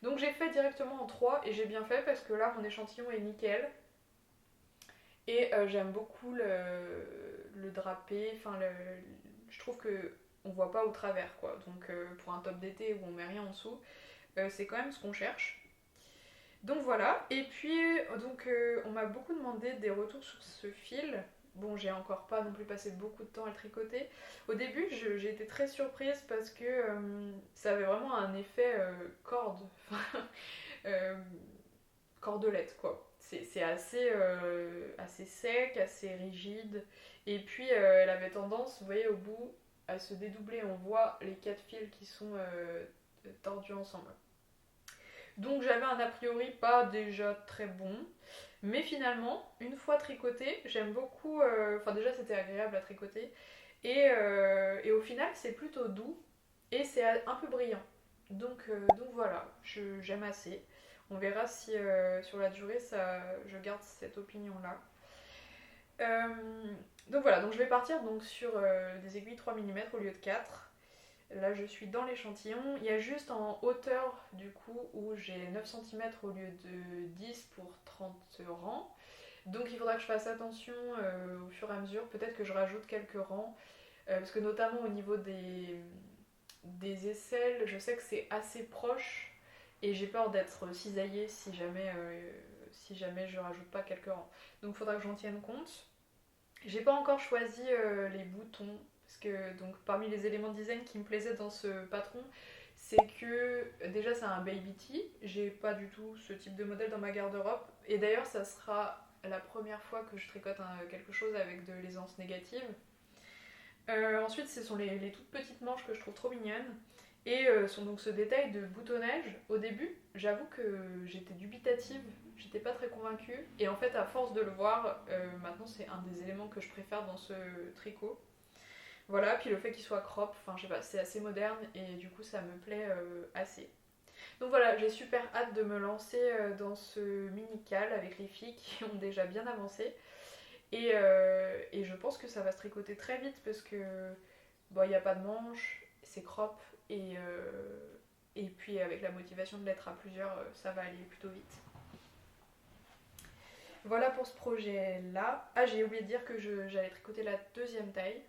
[SPEAKER 1] Donc j'ai fait directement en 3 et j'ai bien fait parce que là mon échantillon est nickel. Et j'aime beaucoup le drapé, enfin je trouve que on voit pas au travers quoi. Donc pour un top d'été où on met rien en dessous, c'est quand même ce qu'on cherche. Donc voilà, et puis on m'a beaucoup demandé des retours sur ce fil. Bon, j'ai encore pas non plus passé beaucoup de temps à le tricoter. Au début, j'ai été très surprise parce que ça avait vraiment un effet corde, euh, cordelette quoi. C'est assez sec, assez rigide. Et puis elle avait tendance, vous voyez, au bout, à se dédoubler. On voit les 4 fils qui sont tordus ensemble. Donc j'avais un a priori pas déjà très bon. Mais finalement, une fois tricoté, j'aime beaucoup. Enfin, déjà, c'était agréable à tricoter. Et au final, c'est plutôt doux et c'est un peu brillant. Donc voilà, j'aime assez. On verra si sur la durée, je garde cette opinion-là. Euh, donc voilà, donc je vais partir donc sur des aiguilles 3 mm au lieu de 4. Là, je suis dans l'échantillon. Il y a juste en hauteur, du coup, où j'ai 9 cm au lieu de 10 pour 30 rangs. Donc, il faudra que je fasse attention au fur et à mesure. Peut-être que je rajoute quelques rangs. Parce que notamment au niveau des aisselles, je sais que c'est assez proche. Et j'ai peur d'être cisaillée si jamais je rajoute pas quelques rangs. Donc, il faudra que j'en tienne compte. J'ai pas encore choisi les boutons parce que donc parmi les éléments de design qui me plaisaient dans ce patron, c'est que déjà c'est un baby tee, j'ai pas du tout ce type de modèle dans ma garde-robe et d'ailleurs ça sera la première fois que je tricote quelque chose avec de l'aisance négative. Ensuite ce sont les toutes petites manches que je trouve trop mignonnes et sont donc ce détail de boutonnage. Au début, j'avoue que j'étais dubitative, j'étais pas très convaincue. Et en fait, à force de le voir, maintenant c'est un des éléments que je préfère dans ce tricot. Voilà, puis le fait qu'il soit crop, enfin je sais pas, c'est assez moderne et du coup ça me plaît assez. Donc voilà, j'ai super hâte de me lancer dans ce mini-cal avec les filles qui ont déjà bien avancé. Et je pense que ça va se tricoter très vite parce que bon, il n'y a pas de manche, c'est crop et puis avec la motivation de l'être à plusieurs, ça va aller plutôt vite. Voilà pour ce projet-là. Ah, j'ai oublié de dire que j'allais tricoter la deuxième taille.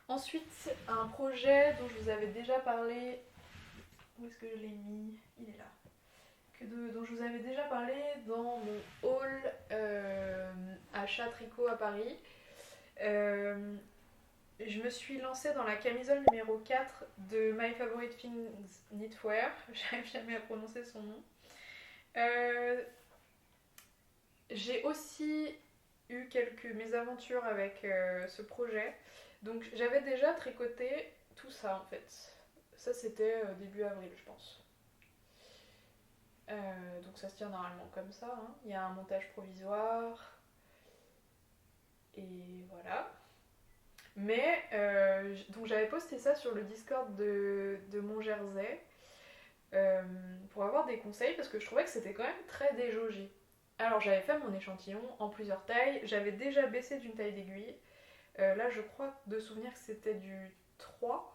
[SPEAKER 1] Ensuite, un projet dont je vous avais déjà parlé. Où est-ce que je l'ai mis? Il est là. Dont je vous avais déjà parlé dans mon haul achat tricot à Paris. Je me suis lancée dans la camisole numéro 4 de My Favorite Things Knitwear. J'arrive jamais à prononcer son nom. J'ai aussi eu quelques mésaventures avec ce projet. Donc j'avais déjà tricoté tout ça en fait. Ça c'était début avril je pense. Donc ça se tient normalement comme ça. Hein. Il y a un montage provisoire. Et voilà. Mais donc j'avais posté ça sur le Discord de mon Jersey pour avoir des conseils parce que je trouvais que c'était quand même très déjaugé. Alors j'avais fait mon échantillon en plusieurs tailles, j'avais déjà baissé d'une taille d'aiguille. Là je crois de souvenir que c'était du 3.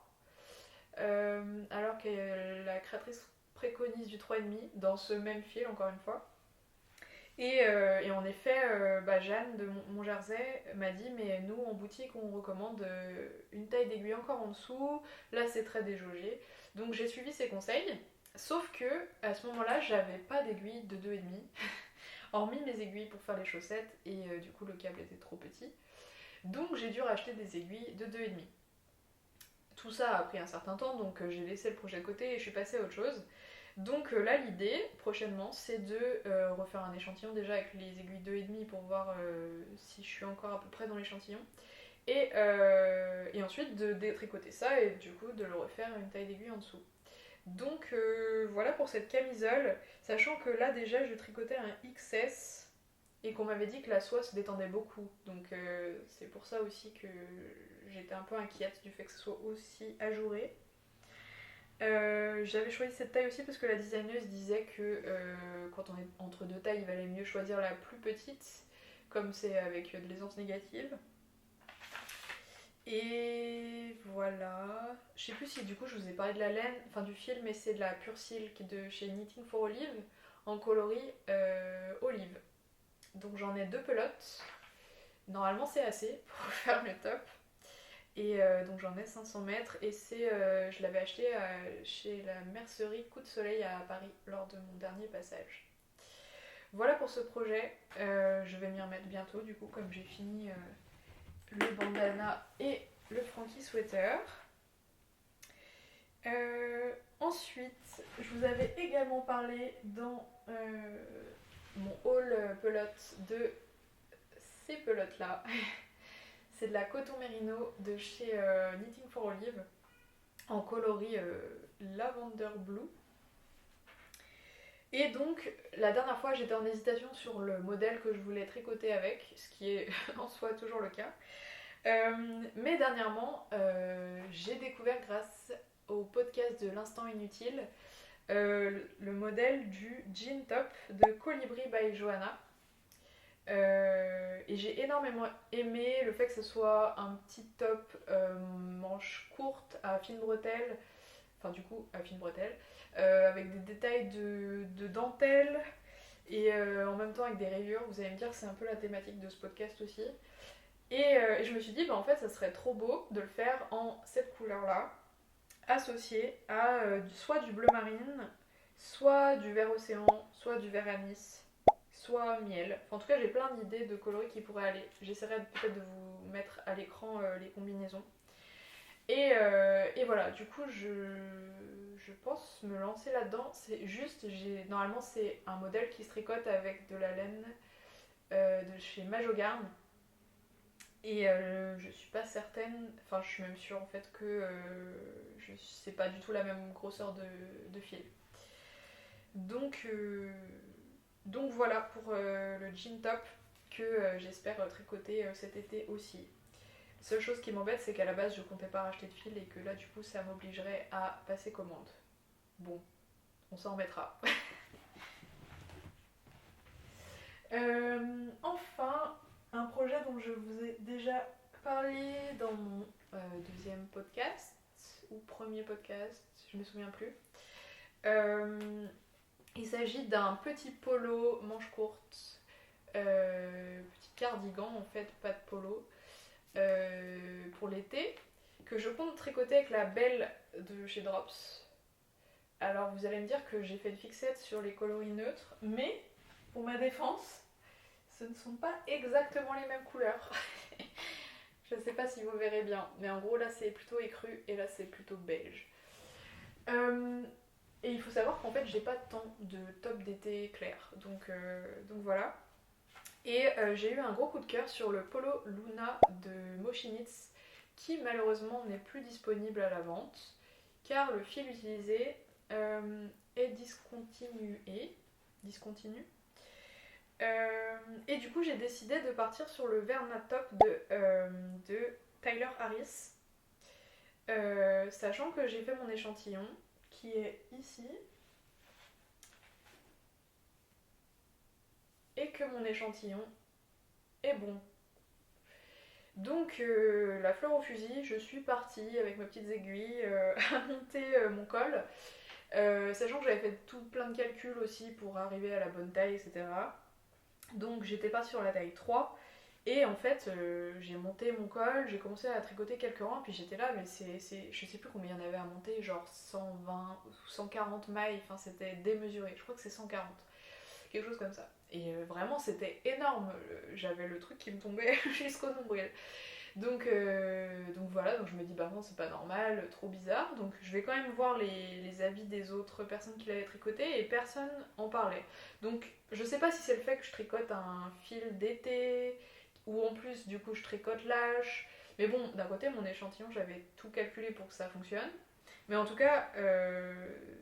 [SPEAKER 1] alors que la créatrice préconise du 3,5 dans ce même fil, encore une fois. Et en effet, Jeanne de Montjersey m'a dit mais nous en boutique on recommande une taille d'aiguille encore en dessous, là c'est très déjaugé. Donc j'ai suivi ses conseils, sauf que à ce moment-là j'avais pas d'aiguille de 2,5, hormis mes aiguilles pour faire les chaussettes et du coup le câble était trop petit. Donc j'ai dû racheter des aiguilles de 2,5. Tout ça a pris un certain temps, donc j'ai laissé le projet de côté et je suis passée à autre chose. Donc là, l'idée prochainement, c'est de refaire un échantillon déjà avec les aiguilles 2,5 pour voir si je suis encore à peu près dans l'échantillon. Et ensuite de détricoter ça et du coup de le refaire une taille d'aiguille en dessous. Donc voilà pour cette camisole, sachant que là déjà je tricotais un XS et qu'on m'avait dit que la soie se détendait beaucoup. Donc c'est pour ça aussi que j'étais un peu inquiète du fait que ce soit aussi ajouré. J'avais choisi cette taille aussi parce que la designeuse disait que quand on est entre deux tailles, il valait mieux choisir la plus petite, comme c'est avec de l'aisance négative. Et voilà. Je sais plus si du coup je vous ai parlé de la laine, enfin du fil, mais c'est de la Pure Silk de chez Knitting for Olive en coloris olive. Donc j'en ai 2 pelotes. Normalement c'est assez pour faire le top. Et donc j'en ai 500 mètres et je l'avais acheté chez la mercerie Coup de Soleil à Paris lors de mon dernier passage. Voilà pour ce projet, je vais m'y remettre bientôt du coup comme j'ai fini le bandana et le Frankie Sweater. Ensuite, je vous avais également parlé dans mon haul pelote de ces pelotes là. C'est de la coton merino de chez Knitting for Olive en coloris Lavender Blue. Et donc, la dernière fois, j'étais en hésitation sur le modèle que je voulais tricoter avec, ce qui est en soi toujours le cas. Mais dernièrement, j'ai découvert grâce au podcast de l'Instant Inutile le modèle du jean top de Colibri by Johanna. Et j'ai énormément aimé le fait que ce soit un petit top manche courte à fine bretelle, enfin du coup à fine bretelle, avec des détails de dentelle et en même temps avec des rayures. Vous allez me dire que c'est un peu la thématique de ce podcast aussi. Et je me suis dit, en fait, ça serait trop beau de le faire en cette couleur-là, associé à soit du bleu marine, soit du vert océan, soit du vert anis, soit miel. Enfin, en tout cas, j'ai plein d'idées de coloris qui pourraient aller. J'essaierai peut-être de vous mettre à l'écran les combinaisons. Et voilà, du coup, je pense me lancer là-dedans. C'est juste, normalement, c'est un modèle qui se tricote avec de la laine de chez Majogarn. Et je suis pas certaine, enfin je suis même sûre en fait que c'est pas du tout la même grosseur de fil. Donc voilà pour le jean top que j'espère tricoter cet été aussi. La seule chose qui m'embête c'est qu'à la base je comptais pas racheter de fil et que là du coup ça m'obligerait à passer commande. Bon, on s'en remettra. Enfin, un projet dont je vous ai déjà parlé dans mon deuxième podcast ou premier podcast, je me souviens plus. Il s'agit d'un petit polo manche courte, petit cardigan en fait, pas de polo, pour l'été, que je compte tricoter avec la belle de chez Drops. Alors vous allez me dire que j'ai fait une fixette sur les coloris neutres, mais pour ma défense, ce ne sont pas exactement les mêmes couleurs. Je ne sais pas si vous verrez bien, mais en gros là c'est plutôt écru et là c'est plutôt beige. Et il faut savoir qu'en fait j'ai pas tant de top d'été clair, donc voilà. Et j'ai eu un gros coup de cœur sur le polo Luna de Moshinitz qui malheureusement n'est plus disponible à la vente car le fil utilisé est discontinu. Et du coup j'ai décidé de partir sur le Verna Top de Tyler Harris, sachant que j'ai fait mon échantillon qui est ici et que mon échantillon est bon. Donc la fleur au fusil, je suis partie avec mes petites aiguilles à monter mon col, sachant que j'avais fait tout plein de calculs aussi pour arriver à la bonne taille, etc. Donc j'étais partie sur la taille 3. Et en fait, j'ai monté mon col, j'ai commencé à tricoter quelques rangs, puis j'étais là, mais je sais plus combien il y en avait à monter, genre 120 ou 140 mailles, enfin c'était démesuré, je crois que c'est 140, quelque chose comme ça. Et vraiment c'était énorme, j'avais le truc qui me tombait jusqu'au nombril. Donc voilà, donc je me dis bah non c'est pas normal, trop bizarre, donc je vais quand même voir les avis des autres personnes qui l'avaient tricoté et personne en parlait. Donc je sais pas si c'est le fait que je tricote un fil d'été ou en plus du coup je tricote lâche, mais bon d'un côté mon échantillon j'avais tout calculé pour que ça fonctionne, mais en tout cas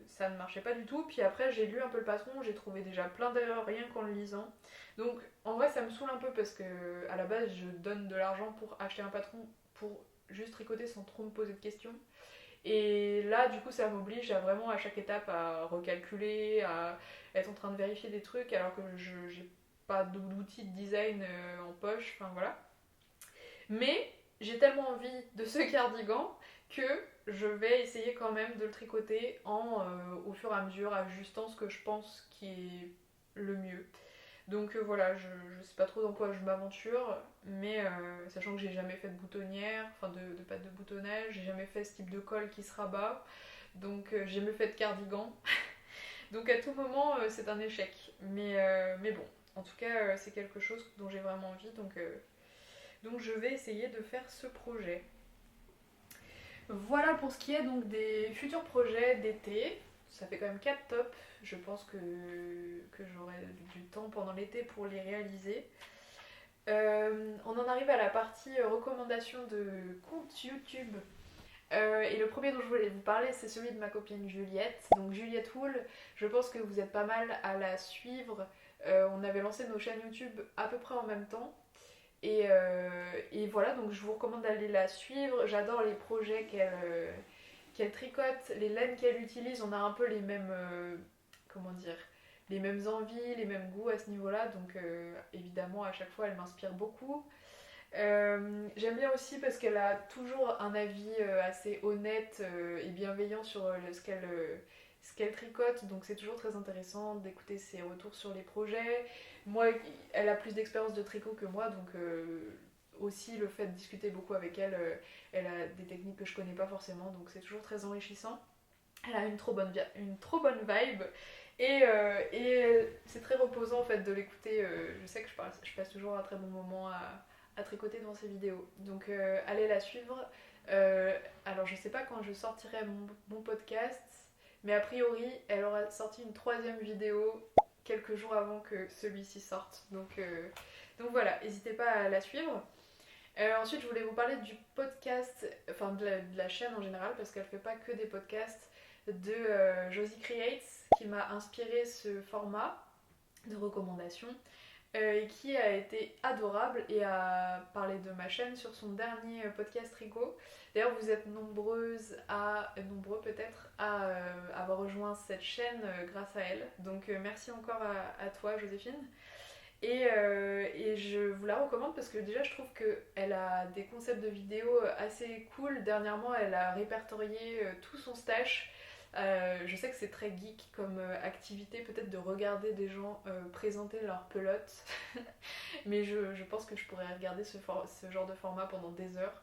[SPEAKER 1] ça ne marchait pas du tout, puis après j'ai lu un peu le patron, j'ai trouvé déjà plein d'erreurs rien qu'en le lisant. Donc en vrai ça me saoule un peu parce que à la base je donne de l'argent pour acheter un patron pour juste tricoter sans trop me poser de questions. Et là du coup ça m'oblige à vraiment à chaque étape à recalculer, à être en train de vérifier des trucs alors que je j'ai pas d'outils de design en poche, enfin voilà. Mais j'ai tellement envie de ce cardigan que je vais essayer quand même de le tricoter au fur et à mesure, ajustant ce que je pense qui est le mieux. Donc voilà, je sais pas trop dans quoi je m'aventure, mais sachant que j'ai jamais fait de boutonnière, enfin de patte de boutonnage, j'ai jamais fait ce type de col qui se rabat, donc j'ai jamais fait de cardigan. Donc à tout moment c'est un échec. Mais bon, en tout cas c'est quelque chose dont j'ai vraiment envie, donc je vais essayer de faire ce projet. Voilà pour ce qui est donc des futurs projets d'été. Ça fait quand même 4 tops. Je pense que j'aurai du temps pendant l'été pour les réaliser. On en arrive à la partie recommandation de compte YouTube. Et le premier dont je voulais vous parler, c'est celui de ma copine Juliette. Donc Juliette Wool, je pense que vous êtes pas mal à la suivre. On avait lancé nos chaînes YouTube à peu près en même temps. Et voilà, donc je vous recommande d'aller la suivre. J'adore les projets qu'elle tricote, les laines qu'elle utilise. On a un peu les mêmes, comment dire, les mêmes envies, les mêmes goûts à ce niveau-là. Donc évidemment, à chaque fois, elle m'inspire beaucoup. J'aime bien aussi parce qu'elle a toujours un avis assez honnête et bienveillant sur ce qu'elle tricote, donc c'est toujours très intéressant d'écouter ses retours sur les projets. Moi, elle a plus d'expérience de tricot que moi, donc aussi le fait de discuter beaucoup avec elle, elle a des techniques que je connais pas forcément, donc c'est toujours très enrichissant. Elle a une trop bonne vibe et c'est très reposant en fait de l'écouter. Je sais que je passe toujours un très bon moment à tricoter dans ses vidéos. Donc allez la suivre. Alors je sais pas quand je sortirai mon podcast, mais a priori elle aura sorti une troisième vidéo quelques jours avant que celui-ci sorte. Donc voilà, n'hésitez pas à la suivre. Ensuite, je voulais vous parler du podcast, enfin de la chaîne en général, parce qu'elle fait pas que des podcasts, de Josie Creates, qui m'a inspiré ce format de recommandation et qui a été adorable et a parlé de ma chaîne sur son dernier podcast Tricot. D'ailleurs, vous êtes nombreux peut-être, à avoir rejoint cette chaîne grâce à elle. Donc merci encore à toi, Joséphine. Et je vous la recommande parce que déjà je trouve qu'elle a des concepts de vidéos assez cool. Dernièrement, elle a répertorié tout son stash. Je sais que c'est très geek comme activité, peut-être de regarder des gens présenter leurs pelotes, mais je pense que je pourrais regarder ce genre de format pendant des heures.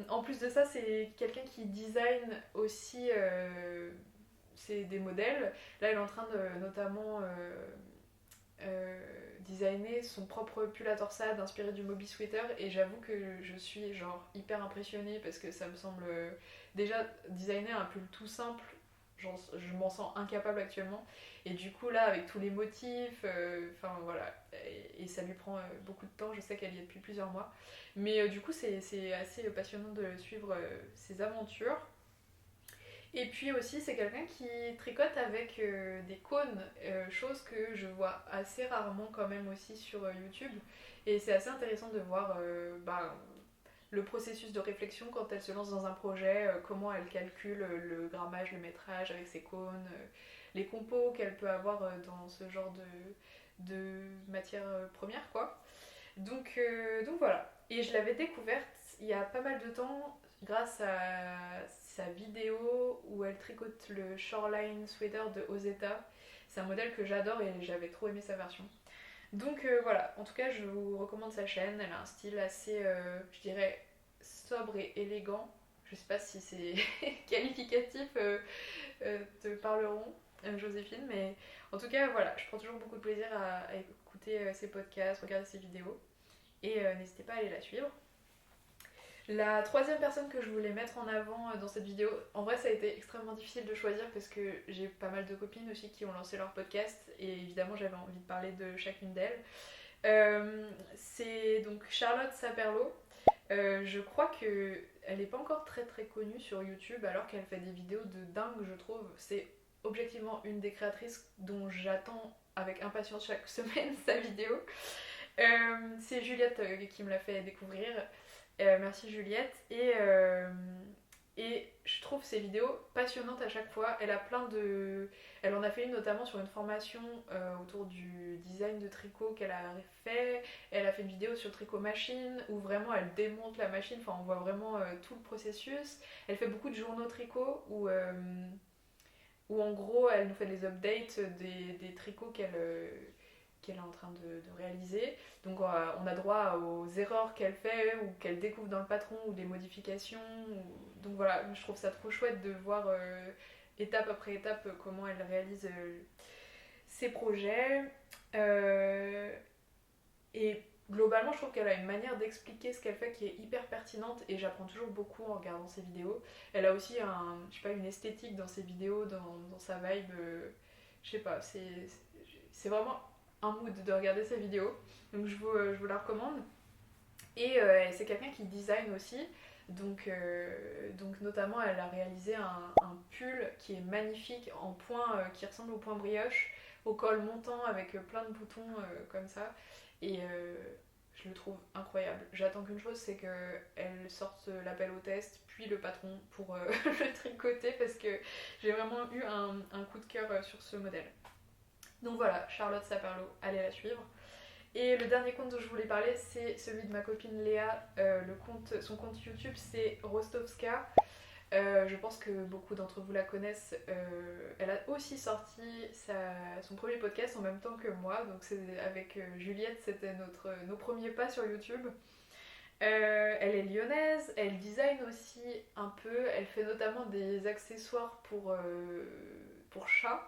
[SPEAKER 1] En plus de ça, c'est quelqu'un qui design aussi des modèles. Là, elle est en train de notamment designer son propre pull à torsade inspiré du Moby Sweater, et j'avoue que je suis genre hyper impressionnée parce que ça me semble déjà designer un pull tout simple, genre, je m'en sens incapable actuellement, et du coup là avec tous les motifs, enfin voilà, et ça lui prend beaucoup de temps. Je sais qu'elle y est depuis plusieurs mois, mais du coup c'est assez passionnant de suivre ses aventures. Et puis aussi, c'est quelqu'un qui tricote avec des cônes, chose que je vois assez rarement quand même aussi sur YouTube. Et c'est assez intéressant de voir le processus de réflexion quand elle se lance dans un projet, comment elle calcule le grammage, le métrage avec ses cônes, les compos qu'elle peut avoir dans ce genre de matière première, quoi. Donc voilà. Et je l'avais découverte il y a pas mal de temps grâce à sa vidéo où elle tricote le Shoreline Sweater de Ozeta. C'est un modèle que j'adore et j'avais trop aimé sa version. Donc voilà, en tout cas je vous recommande sa chaîne, elle a un style assez, je dirais, sobre et élégant. Je sais pas si ces qualificatifs te parleront, Joséphine, mais en tout cas voilà, je prends toujours beaucoup de plaisir à écouter ses podcasts, regarder ses vidéos, et n'hésitez pas à aller la suivre. La troisième personne que je voulais mettre en avant dans cette vidéo, en vrai ça a été extrêmement difficile de choisir parce que j'ai pas mal de copines aussi qui ont lancé leur podcast et évidemment j'avais envie de parler de chacune d'elles. C'est donc Charlotte Saperlo. Je crois qu'elle n'est pas encore très très connue sur YouTube alors qu'elle fait des vidéos de dingue je trouve. C'est objectivement une des créatrices dont j'attends avec impatience chaque semaine sa vidéo. C'est Juliette qui me l'a fait découvrir. Merci Juliette. Et je trouve ses vidéos passionnantes à chaque fois. Elle a plein de... Elle en a fait une notamment sur une formation autour du design de tricot qu'elle a fait. Elle a fait une vidéo sur tricot machine où vraiment elle démonte la machine. Enfin, on voit vraiment tout le processus. Elle fait beaucoup de journaux tricot où en gros elle nous fait des updates des tricots qu'elle est en train de réaliser. Donc on a droit aux erreurs qu'elle fait ou qu'elle découvre dans le patron ou des modifications. Donc voilà, je trouve ça trop chouette de voir étape après étape comment elle réalise ses projets. Et globalement, je trouve qu'elle a une manière d'expliquer ce qu'elle fait qui est hyper pertinente et j'apprends toujours beaucoup en regardant ses vidéos. Elle a aussi je sais pas, une esthétique dans ses vidéos, dans sa vibe. Je sais pas, c'est vraiment un mood de regarder ses vidéos. Donc je vous la recommande. Et c'est quelqu'un qui design aussi. Donc notamment, elle a réalisé un pull qui est magnifique en point, qui ressemble au point brioche, au col montant avec plein de boutons comme ça. Et je le trouve incroyable. J'attends qu'une chose, c'est qu'elle sorte l'appel au test, puis le patron pour le tricoter parce que j'ai vraiment eu un coup de cœur sur ce modèle. Donc voilà, Charlotte Saperlo, allez la suivre. Et le dernier compte dont je voulais parler, c'est celui de ma copine Léa. Son compte YouTube, c'est Rostovska. Je pense que beaucoup d'entre vous la connaissent. Elle a aussi sorti son premier podcast en même temps que moi. Donc avec Juliette, c'était nos premiers pas sur YouTube. Elle est lyonnaise, elle design aussi un peu. Elle fait notamment des accessoires pour chats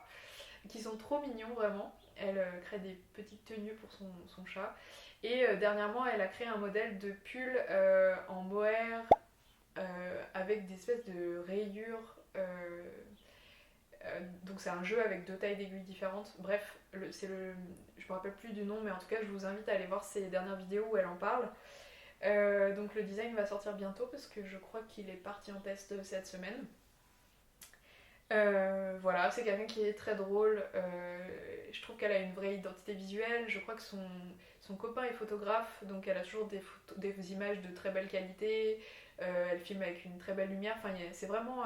[SPEAKER 1] qui sont trop mignons vraiment. Elle crée des petites tenues pour son chat. Et dernièrement, elle a créé un modèle de pull en mohair avec des espèces de rayures. Donc c'est un jeu avec 2 tailles d'aiguilles différentes. Bref, je me rappelle plus du nom, mais en tout cas, je vous invite à aller voir ses dernières vidéos où elle en parle. Donc le design va sortir bientôt parce que je crois qu'il est parti en test cette semaine. Voilà, c'est quelqu'un qui est très drôle. Je trouve qu'elle a une vraie identité visuelle. Je crois que son copain est photographe, donc elle a toujours des images de très belle qualité. Elle filme avec une très belle lumière. Enfin, c'est vraiment...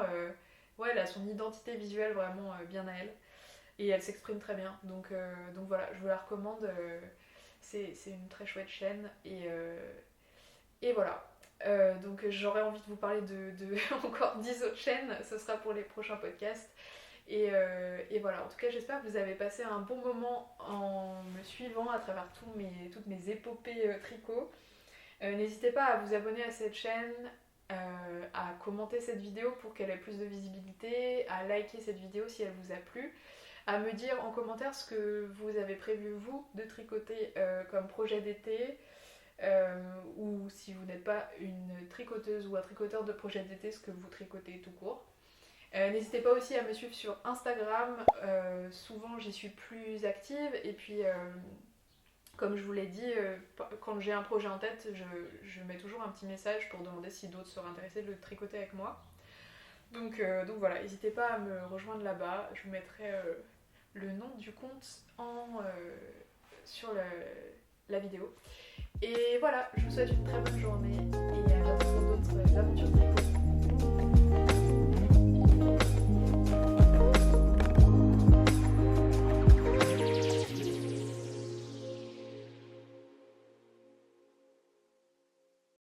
[SPEAKER 1] ouais, elle a son identité visuelle vraiment bien à elle. Et elle s'exprime très bien. Donc voilà, je vous la recommande. C'est une très chouette chaîne. Et voilà. Donc j'aurais envie de vous parler de encore 10 autres chaînes, ce sera pour les prochains podcasts. Et voilà, en tout cas j'espère que vous avez passé un bon moment en me suivant à travers toutes mes épopées tricot. N'hésitez pas à vous abonner à cette chaîne, à commenter cette vidéo pour qu'elle ait plus de visibilité, à liker cette vidéo si elle vous a plu, à me dire en commentaire ce que vous avez prévu vous de tricoter comme projet d'été. Ou si vous n'êtes pas une tricoteuse ou un tricoteur de projet d'été, ce que vous tricotez tout court. N'hésitez pas aussi à me suivre sur Instagram, souvent j'y suis plus active et puis comme je vous l'ai dit, quand j'ai un projet en tête, je mets toujours un petit message pour demander si d'autres seraient intéressés de le tricoter avec moi. Donc voilà, n'hésitez pas à me rejoindre là-bas, je vous mettrai le nom du compte sur la vidéo. Et voilà, je vous souhaite une très bonne journée et à bientôt.